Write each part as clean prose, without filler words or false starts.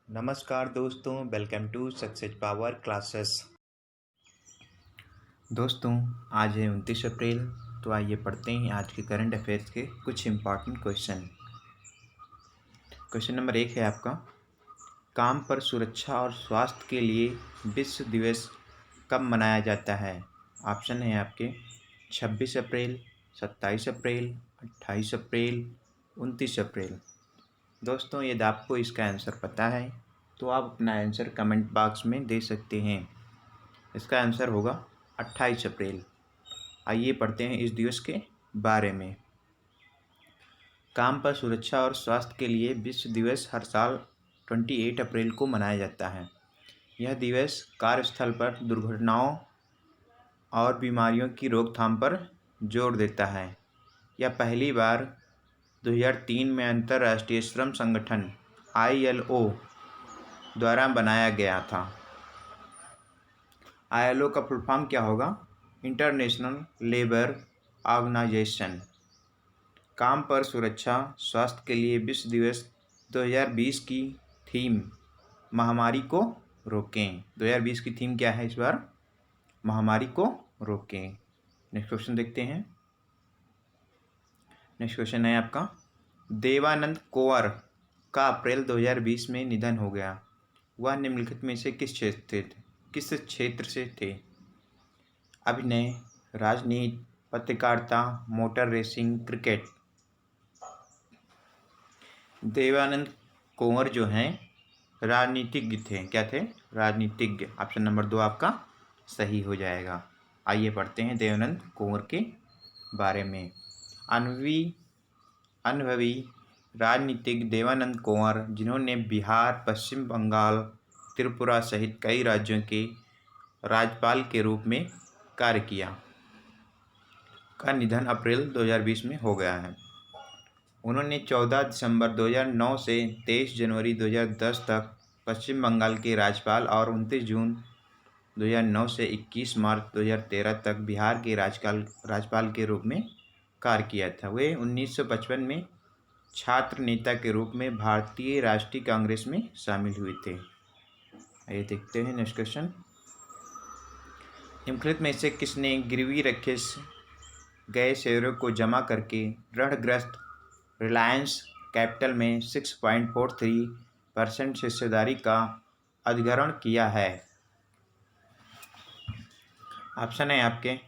नमस्कार दोस्तों, welcome to success power classes. दोस्तों, आज है 29 अप्रैल। तो आइए पढ़ते हैं आज के करंट अफेयर्स के कुछ इम्पॉर्टेंट क्वेश्चन। क्वेश्चन नंबर 1 है आपका, काम पर सुरक्षा और स्वास्थ्य के लिए विश्व दिवस कब मनाया जाता है? ऑप्शन है आपके 26 अप्रैल, 27 अप्रैल, 28 अप्रैल, 29 अप्रैल। दोस्तों, यदि आपको इसका आंसर पता है तो आप अपना आंसर कमेंट बॉक्स में दे सकते हैं। इसका आंसर होगा 28 अप्रैल। आइए पढ़ते हैं इस दिवस के बारे में। काम पर सुरक्षा और स्वास्थ्य के लिए विश्व दिवस हर साल 28 अप्रैल को मनाया जाता है। यह दिवस कार्यस्थल पर दुर्घटनाओं और बीमारियों की रोकथाम पर जोर देता है। यह पहली बार 2003 में अंतर्राष्ट्रीय श्रम संगठन ILO द्वारा बनाया गया था। ILO का फुल फॉर्म क्या होगा? International labour organisation. काम पर सुरक्षा स्वास्थ्य के लिए विश्व दिवस 2020 की थीम महामारी को रोकें। 2020 की थीम क्या है इस बार? महामारी को रोकें। नेक्स्ट क्वेश्चन देखते हैं। नेक्स्ट क्वेश्चन है आपका, देवानंद कौर का अप्रैल 2020 में निधन हो गया। वह निम्नलिखित में से किस क्षेत्र से थे? अभिनय, राजनीति, पत्रकारिता, मोटर रेसिंग, क्रिकेट। देवानंद कुंवर जो हैं राजनीतिज्ञ थे। क्या थे? राजनीतिज्ञ। ऑप्शन नंबर 2 आपका सही हो जाएगा। आइए पढ़ते हैं देवानंद कुंवर के बारे में। अनुभवी राजनीतिज्ञ देवानंद कुंवर, जिन्होंने बिहार, पश्चिम बंगाल, त्रिपुरा सहित कई राज्यों के राज्यपाल के रूप में कार्य किया, का निधन अप्रैल 2020 में हो गया है। उन्होंने 14 दिसंबर 2009 से 23 जनवरी 2010 तक पश्चिम बंगाल के राज्यपाल और 29 जून 2009 से 21 मार्च 2013 तक बिहार के राज्यपाल के रूप में कार्य किया था। वे 1955 में छात्र नेता के रूप में भारतीय राष्ट्रीय कांग्रेस में शामिल हुए थे। आइए देखते हैं नेक्स्ट क्वेश्चन। निम्नलिखित में से किसने गिरवी रखे गए शेयरों को जमा करके ऋणग्रस्त रिलायंस कैपिटल में 6.43% हिस्सेदारी का अधिग्रहण किया है? ऑप्शन है आपके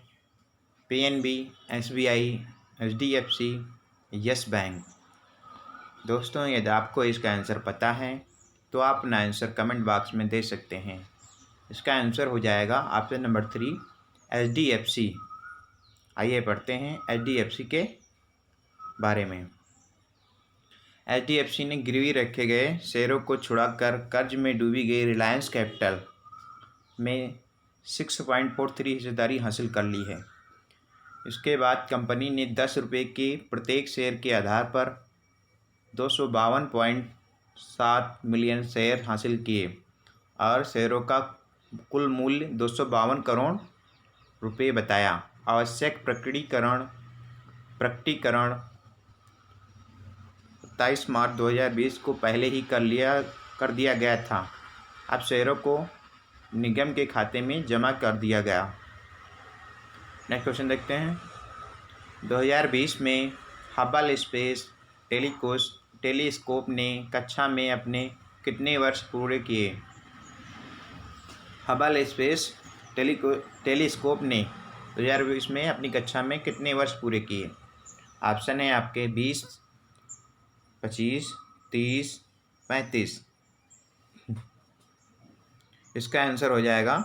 PNB, SBI, HDFC, yes bank. दोस्तों, यदि आपको इसका आंसर पता है तो आप अपना आंसर कमेंट बॉक्स में दे सकते हैं। इसका आंसर हो जाएगा ऑप्शन नंबर 3 HDFC। आइए पढ़ते हैं HDFC के बारे में। HDFC ने गिरवी रखे गए शेयरों को छुड़ाकर कर्ज में डूबी गई रिलायंस कैपिटल में 6.43 हिस्सेदारी हासिल कर ली है। इसके बाद कंपनी ने 10 रुपये के प्रत्येक शेयर के आधार पर 252.7 मिलियन शेयर हासिल किए और शेयरों का कुल मूल्य 252 करोड़ रुपये बताया। आवश्यक प्रकटीकरण 27 मार्च 2020 को पहले ही कर दिया गया था। अब शेयरों को निगम के खाते में जमा कर दिया गया। नेक्स्ट क्वेश्चन देखते हैं। 2020 में हबल स्पेस टेलीस्कोप ने कक्षा में अपने कितने वर्ष पूरे किए? हबल स्पेस टेलीस्कोप ने 2020 में अपनी कक्षा में कितने वर्ष पूरे किए? ऑप्शन है आपके 20, 25, 30, 35। इसका आंसर हो जाएगा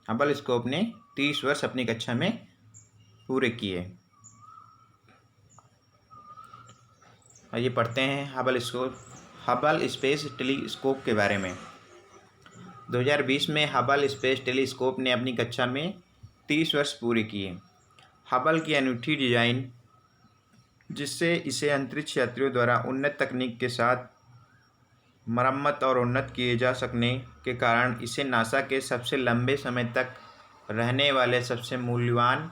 हबल स्कोप ने 30 वर्ष अपनी कक्षा में पूरे किए। आइए पढ़ते हैं हबल स्पेस टेलीस्कोप के बारे में। 2020 में हबल स्पेस टेलीस्कोप ने अपनी कक्षा में 30 वर्ष पूरे किए। हबल की अनूठी डिजाइन, जिससे इसे अंतरिक्ष यात्रियों द्वारा उन्नत तकनीक के साथ मरम्मत और उन्नत किए जा सकने के कारण इसे नासा के सबसे लंबे समय तक रहने वाले सबसे मूल्यवान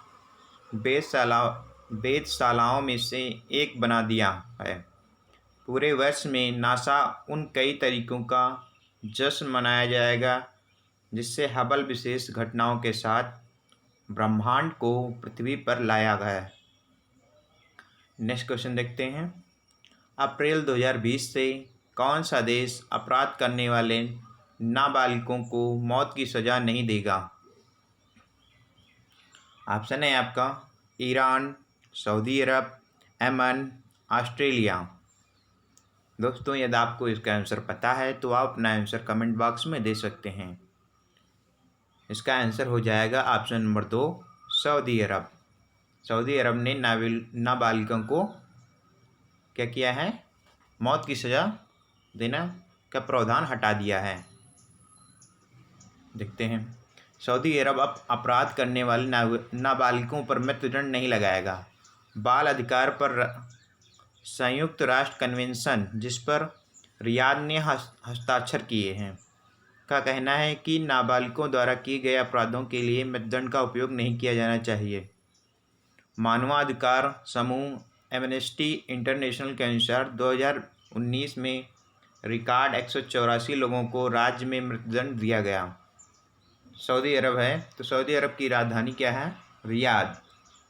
वेधशालाओं में से एक बना दिया है। पूरे वर्ष में नासा उन कई तरीकों का जश्न मनाया जाएगा जिससे हबल विशेष घटनाओं के साथ ब्रह्मांड को पृथ्वी पर लाया गया। नेक्स्ट क्वेश्चन देखते हैं। अप्रैल 2020 से कौन सा देश अपराध करने वाले नाबालिगों को मौत की सज़ा नहीं देगा? ऑप्शन है आपका ईरान, सऊदी अरब, यमन, ऑस्ट्रेलिया। दोस्तों यदि आपको इसका आंसर पता है तो आप अपना आंसर कमेंट बॉक्स में दे सकते हैं। इसका आंसर हो जाएगा ऑप्शन नंबर 2, सऊदी अरब। सऊदी अरब ने नाबालिगों को क्या किया है? मौत की सज़ा देना का प्रावधान हटा दिया है। देखते हैं। सऊदी अरब अब अपराध करने वाले नाबालिगों पर मृत्युदंड नहीं लगाएगा। बाल अधिकार पर संयुक्त राष्ट्र कन्वेंशन, जिस पर रियाद ने हस्ताक्षर किए हैं, का कहना है कि नाबालिगों द्वारा किए गए अपराधों के लिए मृत्युदंड का उपयोग नहीं किया जाना चाहिए। मानवाधिकार समूह एमनेस्टी इंटरनेशनल के अनुसार 2019 में रिकॉर्ड 184 लोगों को राज्य में मृत्युदंड दिया गया। सऊदी अरब है तो सऊदी अरब की राजधानी क्या है? रियाद।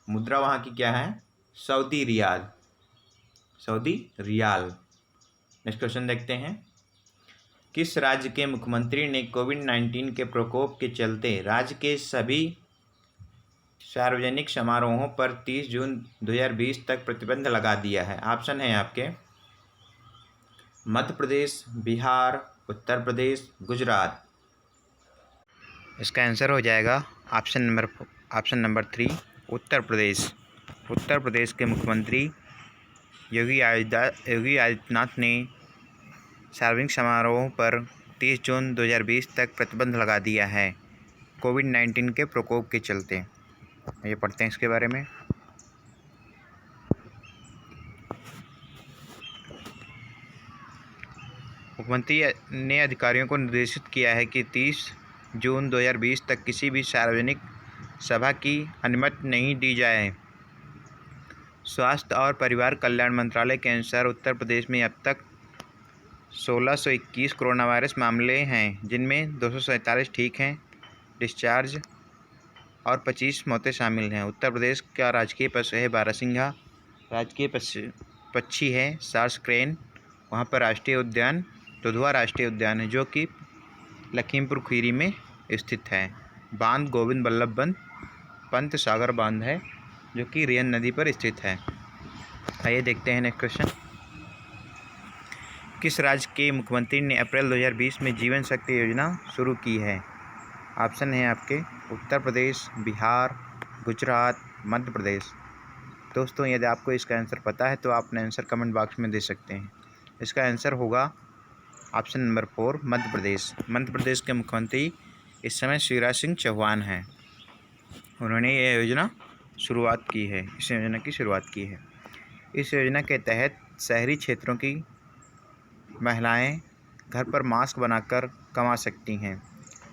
मुद्रा वहाँ की क्या है? Saudi riyal. नेक्स्ट क्वेश्चन देखते हैं। किस राज्य के मुख्यमंत्री ने कोविड-19 के प्रकोप के चलते राज्य के सभी सार्वजनिक समारोहों पर 30 जून 2020 तक प्रतिबंध लगा दिया है? ऑप्शन है आपके मध्य प्रदेश, बिहार, उत्तर प्रदेश, गुजरात। इसका आंसर हो जाएगा ऑप्शन नंबर 3, उत्तर प्रदेश। उत्तर प्रदेश के मुख्यमंत्री योगी आदित्यनाथ ने सार्वजनिक समारोहों पर 30 जून 2020 तक प्रतिबंध लगा दिया है कोविड-19 के प्रकोप के चलते। ये पढ़ते हैं इसके बारे में। मुख्यमंत्री ने अधिकारियों को निर्देशित किया है कि 30 जून 2020 तक किसी भी सार्वजनिक सभा की अनुमति नहीं दी जाए। स्वास्थ्य और परिवार कल्याण मंत्रालय के अनुसार उत्तर प्रदेश में अब तक 1621 कोरोना वायरस मामले हैं, जिनमें 247 ठीक हैं, डिस्चार्ज और 25 मौतें शामिल हैं। उत्तर प्रदेश का राजकीय पशु है बारहसिंघा। राजकीय पक्षी है सार्स क्रेन। वहाँ पर राष्ट्रीय उद्यान दुधवा राष्ट्रीय उद्यान है, जो कि लखीमपुर खीरी में स्थित है। बांध गोविंद बल्लभ पंत सागर बांध है, जो कि रियन नदी पर स्थित है। आइए देखते हैं नेक्स्ट क्वेश्चन। किस राज्य के मुख्यमंत्री ने अप्रैल 2020 में जीवन शक्ति योजना शुरू की है? ऑप्शन है आपके उत्तर प्रदेश, बिहार, गुजरात, मध्य प्रदेश। दोस्तों यदि आपको इसका आंसर पता है तो आप अपना आंसर कमेंट बॉक्स में दे सकते हैं। इसका आंसर होगा ऑप्शन नंबर 4, मध्य प्रदेश। मध्य प्रदेश के मुख्यमंत्री इस समय शिवराज सिंह चौहान हैं। उन्होंने ये योजना शुरुआत की है। इस योजना की शुरुआत की है। इस योजना के तहत शहरी क्षेत्रों की महिलाएं घर पर मास्क बनाकर कमा सकती हैं।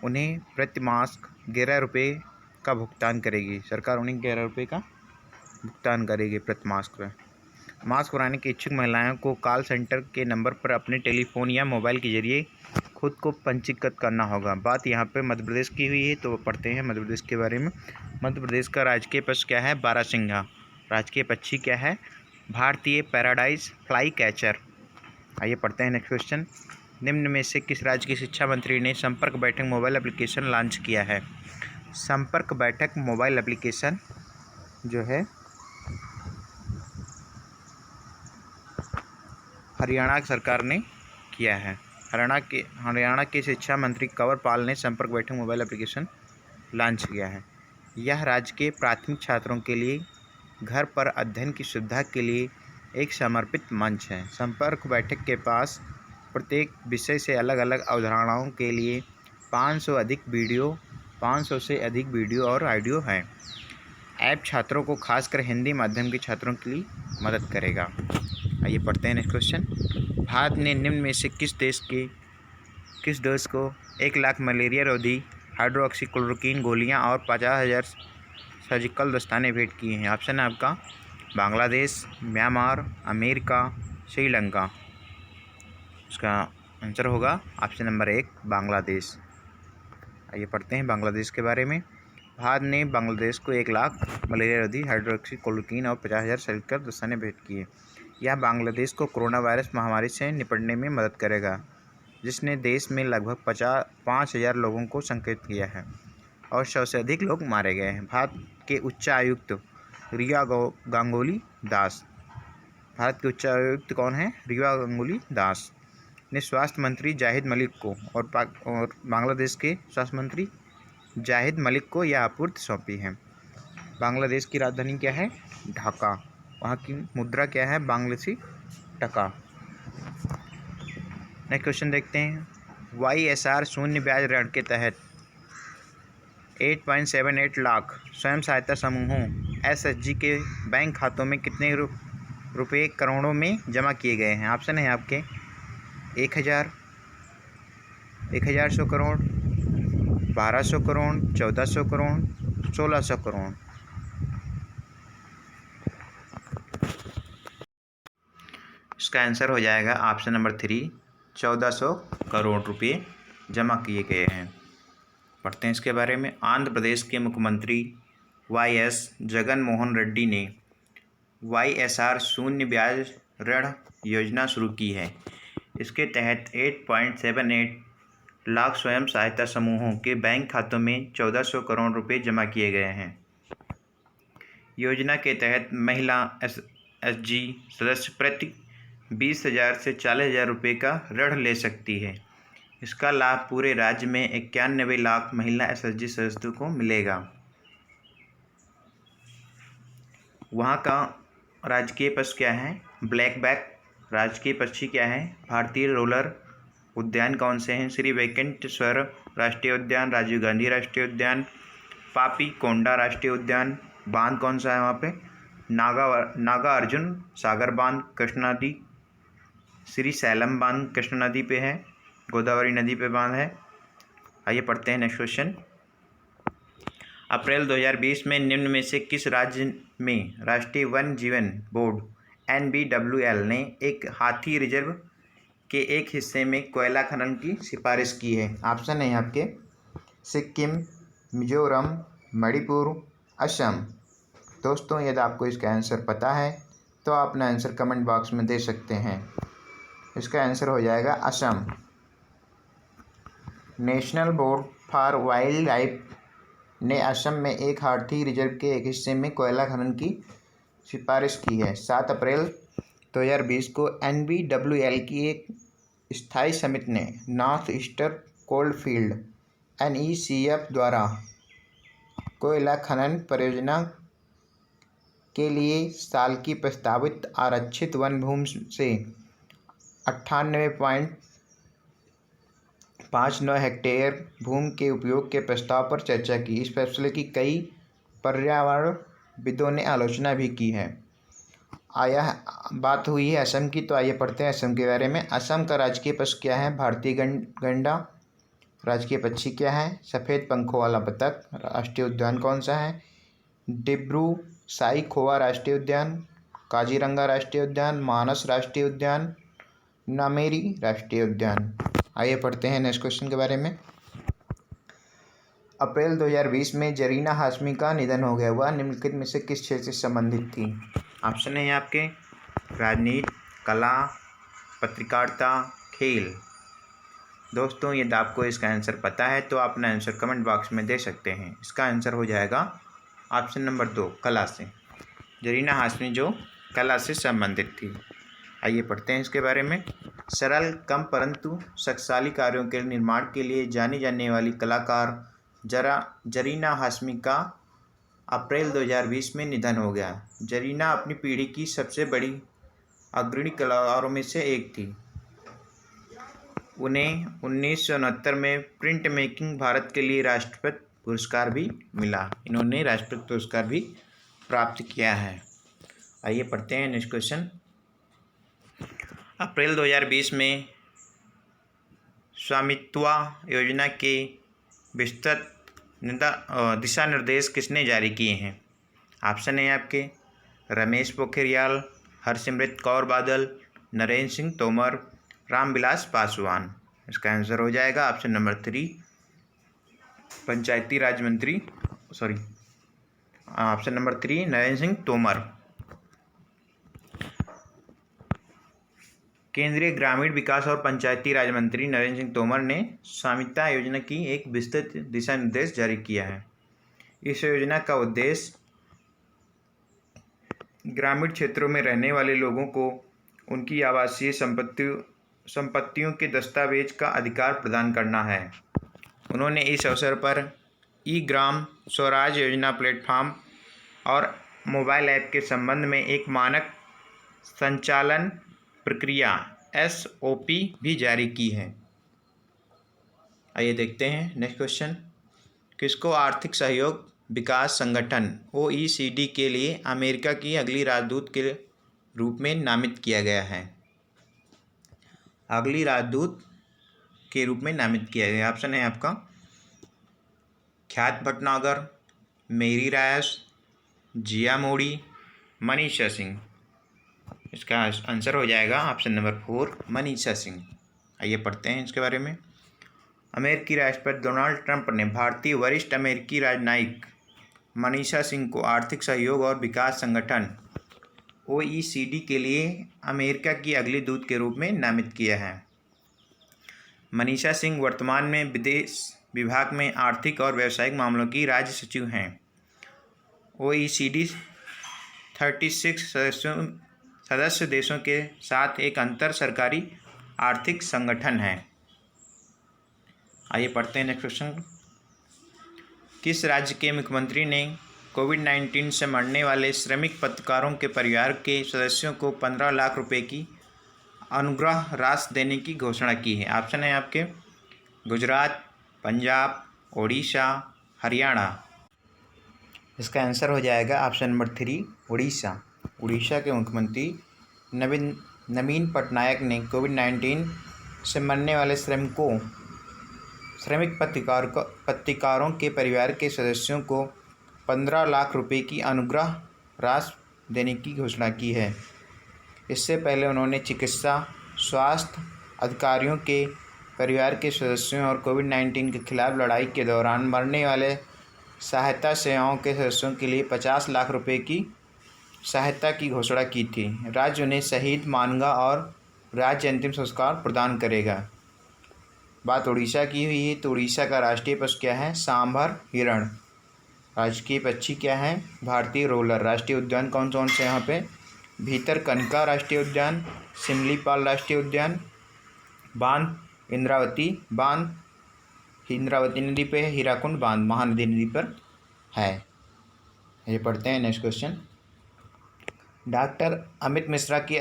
उन्हें प्रति मास्क 11 रुपये का भुगतान करेगी। सरकार उन्हें 11 रुपये का भुगतान करेगी प्रति मास्क पर। मास्क बनाने की इच्छुक महिलाओं को कॉल सेंटर के नंबर पर अपने टेलीफोन या मोबाइल के जरिए खुद को पंजीकृत करना होगा। बात यहाँ पे मध्य प्रदेश की हुई है, तो पढ़ते हैं मध्य प्रदेश के बारे में। मध्य प्रदेश का राजकीय पशु क्या है? बारहसिंघा। राजकीय पक्षी क्या है? भारतीय पैराडाइज फ्लाई कैचर। आइए पढ़ते हैं नेक्स्ट क्वेश्चन। निम्न में से किस राज्य की शिक्षा मंत्री ने संपर्क बैठक मोबाइल एप्लीकेशन लॉन्च किया है? संपर्क बैठक मोबाइल एप्लीकेशन जो है हरियाणा सरकार ने किया है। हरियाणा के शिक्षा मंत्री कंवर पाल ने संपर्क बैठक मोबाइल एप्लीकेशन लॉन्च किया है। यह राज्य के प्राथमिक छात्रों के लिए घर पर अध्ययन की सुविधा के लिए एक समर्पित मंच है। संपर्क बैठक के पास प्रत्येक विषय से अलग अलग अवधारणाओं के लिए 500 से अधिक वीडियो और ऑडियो हैं। ऐप छात्रों को खासकर हिंदी माध्यम के छात्रों के लिए मदद करेगा। आइए पढ़ते हैं नेक्स्ट क्वेश्चन। भारत ने निम्न में से किस देश को 1 लाख मलेरिया रोधी हाइड्रोक्सीक्लोरोक्वीन गोलियां और 50,000 सर्जिकल दस्ताने भेंट किए हैं? ऑप्शन है आपका बांग्लादेश, म्यांमार, अमेरिका, श्रीलंका। इसका आंसर होगा ऑप्शन नंबर 1 बांग्लादेश। आइए पढ़ते हैं बांग्लादेश के बारे में। भारत ने बांग्लादेश को 1 लाख मलेरिया रोधी हाइड्रोक्सीक्लोरोक्वीन और 50,000 सल्फर दस्ताने भेंट किए। यह बांग्लादेश को कोरोना वायरस महामारी से निपटने में मदद करेगा, जिसने देश में लगभग 5,000 लोगों को संक्रमित किया है और 100 से अधिक लोग मारे गए हैं। भारत के उच्चायुक्त रिया गांगुली दास। भारत के उच्चायुक्त कौन है? रिया गांगुली दास ने स्वास्थ्य मंत्री जाहिद मलिक को और बांग्लादेश के स्वास्थ्य मंत्री जाहिद मलिक को यह आपूर्ति सौंपी है। बांग्लादेश की राजधानी क्या है? ढाका। वहाँ की मुद्रा क्या है? बांग्लादेशी टका। नेक्स्ट क्वेश्चन देखते हैं। YSR शून्य ब्याज ऋण के तहत 8.78 लाख स्वयं सहायता समूहों SHG के बैंक खातों में कितने रुपये करोड़ों में जमा किए गए हैं? ऑप्शन है आपके 1,000, 1,100 करोड़, 1,200 करोड़, 1,400 करोड़, 1,600 करोड़। इसका आंसर हो जाएगा ऑप्शन नंबर 3 1,400 करोड़ रुपये जमा किए गए हैं। पढ़ते हैं इसके बारे में। आंध्र प्रदेश के मुख्यमंत्री YS जगन मोहन रेड्डी ने YSR शून्य ब्याज ऋण योजना शुरू की है। इसके तहत 8.78 लाख स्वयं सहायता समूहों के बैंक खातों में 1,400 करोड़ रुपए जमा किए गए हैं। योजना के तहत महिला SHG सदस्य प्रति 20,000 से 40,000 रुपये का ऋण ले सकती है। इसका लाभ पूरे राज्य में 91 लाख महिला SHG सदस्यों को मिलेगा। वहाँ का राजकीय पशु क्या है? Black back. राजकीय पक्षी क्या है? भारतीय रोलर। उद्यान कौन से हैं? श्री वेंकटेश्वर राष्ट्रीय उद्यान, राजीव गांधी राष्ट्रीय उद्यान, पापी कोंडा राष्ट्रीय उद्यान। बांध कौन सा है वहाँ पे? नागा अर्जुन सागर बांध कृष्णा नदी। श्री सैलम बांध कृष्णा नदी पे है, गोदावरी नदी पे बांध है। आइए पढ़ते हैं नेक्स्ट क्वेश्चन। अप्रैल 2020 में निम्न में से किस राज्य में राष्ट्रीय वन जीवन बोर्ड NBWL ने एक हाथी रिजर्व के एक हिस्से में कोयला खनन की सिफारिश की है? ऑप्शन है आपके सिक्किम, मिजोरम, मणिपुर, असम। दोस्तों यदि आपको इसका आंसर पता है तो आप अपना आंसर कमेंट बॉक्स में दे सकते हैं। इसका आंसर हो जाएगा Assam. National board for wild life ने असम में एक हाथी रिजर्व के एक हिस्से में कोयला खनन की सिफारिश की है। 7 अप्रैल 2020 को NBWL की एक स्थायी समिति ने नॉर्थ ईस्टर्न कोलफील्ड NECF द्वारा कोयला खनन परियोजना के लिए साल की प्रस्तावित आरक्षित वन भूमि से 98.59 हेक्टेयर भूमि के उपयोग के प्रस्ताव पर चर्चा की। इस फैसले की कई पर्यावरणविदों ने आलोचना भी की है। बात हुई है असम की, तो आइए पढ़ते हैं असम के बारे में। असम का राजकीय पशु क्या है? भारतीय गैंडा। राजकीय पक्षी क्या है? सफ़ेद पंखों वाला बतख। राष्ट्रीय उद्यान कौन सा है? डिब्रू साईखोवा राष्ट्रीय उद्यान, काजीरंगा राष्ट्रीय उद्यान, मानस राष्ट्रीय उद्यान, नामेरी राष्ट्रीय उद्यान। आइए पढ़ते हैं नेक्स्ट क्वेश्चन के बारे में। अप्रैल 2020 में जरीना हाशमी का निधन हो गया। वह निम्नलिखित में से किस क्षेत्र से संबंधित थी? ऑप्शन है आपके राजनीति, कला, पत्रकारिता, खेल। दोस्तों यदि आपको इसका आंसर पता है तो आप अपना आंसर कमेंट बॉक्स में दे सकते हैं। इसका आंसर हो जाएगा ऑप्शन नंबर 2 कला से। जरीना हाशमी जो कला से संबंधित थी। आइए पढ़ते हैं इसके बारे में। सरल कम परंतु शक्तिशाली कार्यों के निर्माण के लिए जानी जाने वाली कलाकार जरीना हाशमी का अप्रैल 2020 में निधन हो गया। जरीना अपनी पीढ़ी की सबसे बड़ी अग्रणी कलाकारों में से एक थी। उन्हें 1969 में प्रिंट मेकिंग भारत के लिए राष्ट्रपति पुरस्कार भी मिला। इन्होंने राष्ट्रपति पुरस्कार भी प्राप्त किया है। आइए पढ़ते हैं नेक्स्ट क्वेश्चन। अप्रैल 2020 में स्वामित्व योजना के विस्तृत दिशा निर्देश किसने जारी किए हैं? ऑप्शन है आपके रमेश पोखरियाल, हरसिमरत कौर बादल, नरेंद्र सिंह तोमर, रामविलास पासवान। इसका आंसर हो जाएगा ऑप्शन नंबर 3 पंचायती राज मंत्री, sorry option number 3 Narendra Singh Tomar. केंद्रीय ग्रामीण विकास और पंचायती राज मंत्री नरेंद्र सिंह तोमर ने स्वामित्व योजना की एक विस्तृत दिशा निर्देश जारी किया है। इस योजना का उद्देश्य ग्रामीण क्षेत्रों में रहने वाले लोगों को उनकी आवासीय संपत्तियों के दस्तावेज का अधिकार प्रदान करना है। उन्होंने इस अवसर पर ई ग्राम स्वराज योजना प्लेटफॉर्म और मोबाइल ऐप के संबंध में एक मानक संचालन प्रक्रिया SOP भी जारी की है। आइए देखते हैं नेक्स्ट क्वेश्चन। किसको आर्थिक सहयोग विकास संगठन OECD के लिए अमेरिका की अगली राजदूत के रूप में नामित किया गया है? अगली राजदूत के रूप में नामित किया गया। ऑप्शन है आपका ख्यात भटनागर, मेरी रायस, जिया मोदी, मनीषा सिंह। इसका आंसर हो जाएगा ऑप्शन नंबर 4 मनीषा सिंह। आइए पढ़ते हैं इसके बारे में। अमेरिकी राष्ट्रपति डोनाल्ड ट्रंप ने भारतीय वरिष्ठ अमेरिकी राजनयिक मनीषा सिंह को आर्थिक सहयोग और विकास संगठन OECD के लिए अमेरिका की अगली दूत के रूप में नामित किया है। मनीषा सिंह वर्तमान में विदेश विभाग में आर्थिक और व्यावसायिक मामलों की राज्य सचिव हैं। OECD 36 सदस्य देशों के साथ एक अंतर सरकारी आर्थिक संगठन है। आइए पढ़ते हैं नेक्स्ट क्वेश्चन। किस राज्य के मुख्यमंत्री ने कोविड-19 से मरने वाले श्रमिक पत्रकारों के परिवार के सदस्यों को 15 लाख रुपए की अनुग्रह राशि देने की घोषणा की है? ऑप्शन है आपके गुजरात, पंजाब, ओडिशा, हरियाणा। इसका आंसर हो जाएगा ऑप्शन नंबर 3 उड़ीसा। उड़ीसा के मुख्यमंत्री नवीन पटनायक ने कोविड-19 से मरने वाले श्रमिक पत्रकारों के परिवार के सदस्यों को 15 लाख रुपए की अनुग्रह राशि देने की घोषणा की है। इससे पहले उन्होंने चिकित्सा स्वास्थ्य अधिकारियों के परिवार के सदस्यों और कोविड-19 के खिलाफ लड़ाई के दौरान मरने वाले सहायता सेवाओं के सदस्यों के लिए 50 लाख रुपए की सहायता की घोषणा की थी। राज्य उन्हें शहीद मानगा और राज्य अंतिम संस्कार प्रदान करेगा। बात उड़ीसा की हुई है तो उड़ीसा का राष्ट्रीय पशु क्या है? सांभर हिरण। राजकीय पक्षी क्या है? भारतीय रोलर। राष्ट्रीय उद्यान कौन कौन से यहाँ पे? भीतरकनिका राष्ट्रीय उद्यान, सिमलीपाल राष्ट्रीय उद्यान, बांध इंद्रावती। बांध इंद्रावती नदी पे है, हीराकुंड बांध महानदी नदी पर है। ये पढ़ते हैं next question. Doctor Amit Mishra की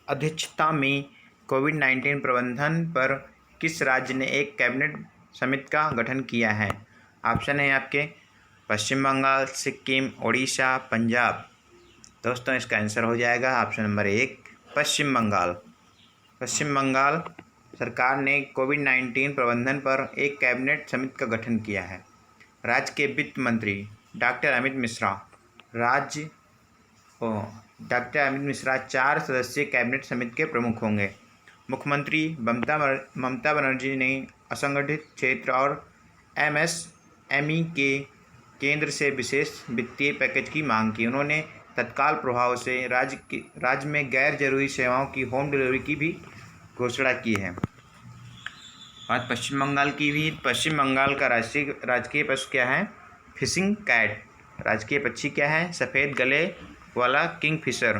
अध्यक्षता में कोविड-19 प्रबंधन पर किस राज्य ने एक कैबिनेट समिति का गठन किया है? ऑप्शन है आपके पश्चिम बंगाल, सिक्किम, ओडिशा, पंजाब। दोस्तों इसका आंसर हो जाएगा ऑप्शन नंबर 1 पश्चिम बंगाल। पश्चिम बंगाल सरकार ने कोविड-19 प्रबंधन पर एक कैबिनेट समिति का गठन किया है। राज्य के वित्त मंत्री डॉक्टर अमित मिश्रा 4 सदस्यीय कैबिनेट समिति के प्रमुख होंगे। मुख्यमंत्री ममता बनर्जी ने असंगठित क्षेत्र और MSME के केंद्र से विशेष वित्तीय पैकेज की मांग की। उन्होंने तत्काल प्रभाव से राज्य में गैर जरूरी सेवाओं की होम डिलीवरी की भी घोषणा की है। बात पश्चिम बंगाल की भी। पश्चिम बंगाल का राजकीय पशु क्या है? Fishing cat. राजकीय पक्षी क्या है? सफ़ेद गले वाला किंगफिशर।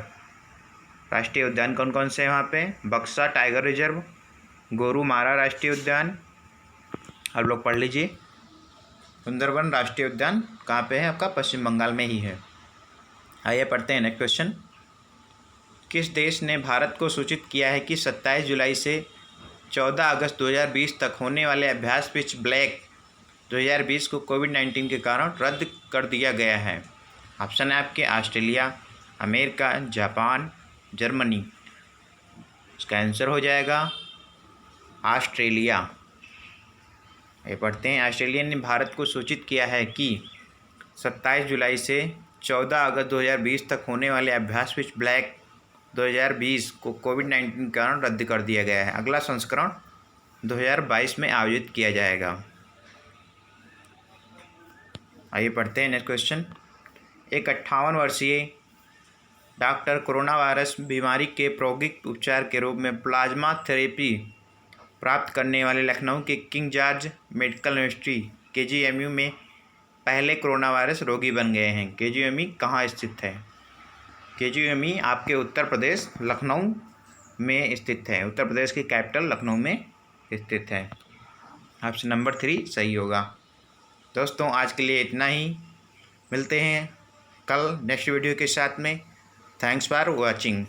राष्ट्रीय उद्यान कौन कौन से हैं वहाँ पे? बक्सा टाइगर रिजर्व, गोरुमारा राष्ट्रीय उद्यान। आप लोग पढ़ लीजिए। सुंदरबन राष्ट्रीय उद्यान कहाँ पे है? आपका पश्चिम बंगाल में ही है। आइए पढ़ते हैं नेक्स्ट क्वेश्चन। किस देश ने भारत को सूचित किया है कि 27 जुलाई से 14 अगस्त 2020 तक होने वाले अभ्यास पिच ब्लैक 2020 को कोविड-19 के कारण रद्द कर दिया गया है? ऑप्शन है आपके ऑस्ट्रेलिया, अमेरिका, जापान, जर्मनी। इसका आंसर हो जाएगा ऑस्ट्रेलिया। ये पढ़ते हैं। ऑस्ट्रेलिया ने भारत को सूचित किया है कि 27 जुलाई से 14 अगस्त 2020 तक होने वाले अभ्यास पिच ब्लैक 2020 को कोविड-19 के कारण रद्द कर दिया गया है। अगला संस्करण 2022 में आयोजित किया जाएगा। आइए पढ़ते हैं नेक्स्ट क्वेश्चन। एक 58 वर्षीय डॉक्टर कोरोना वायरस बीमारी के प्रायोगिक उपचार के रूप में प्लाज्मा थेरेपी प्राप्त करने वाले लखनऊ के king George medical university KGMU में पहले कोरोना वायरस रोगी बन गए हैं। KGMU कहाँ स्थित है? KGMU आपके उत्तर प्रदेश लखनऊ में स्थित है। उत्तर प्रदेश की कैपिटल लखनऊ में स्थित है। ऑप्शन नंबर 3 सही होगा। दोस्तों आज के लिए इतना ही, मिलते हैं कल नेक्स्ट वीडियो के साथ में। Thanks for watching.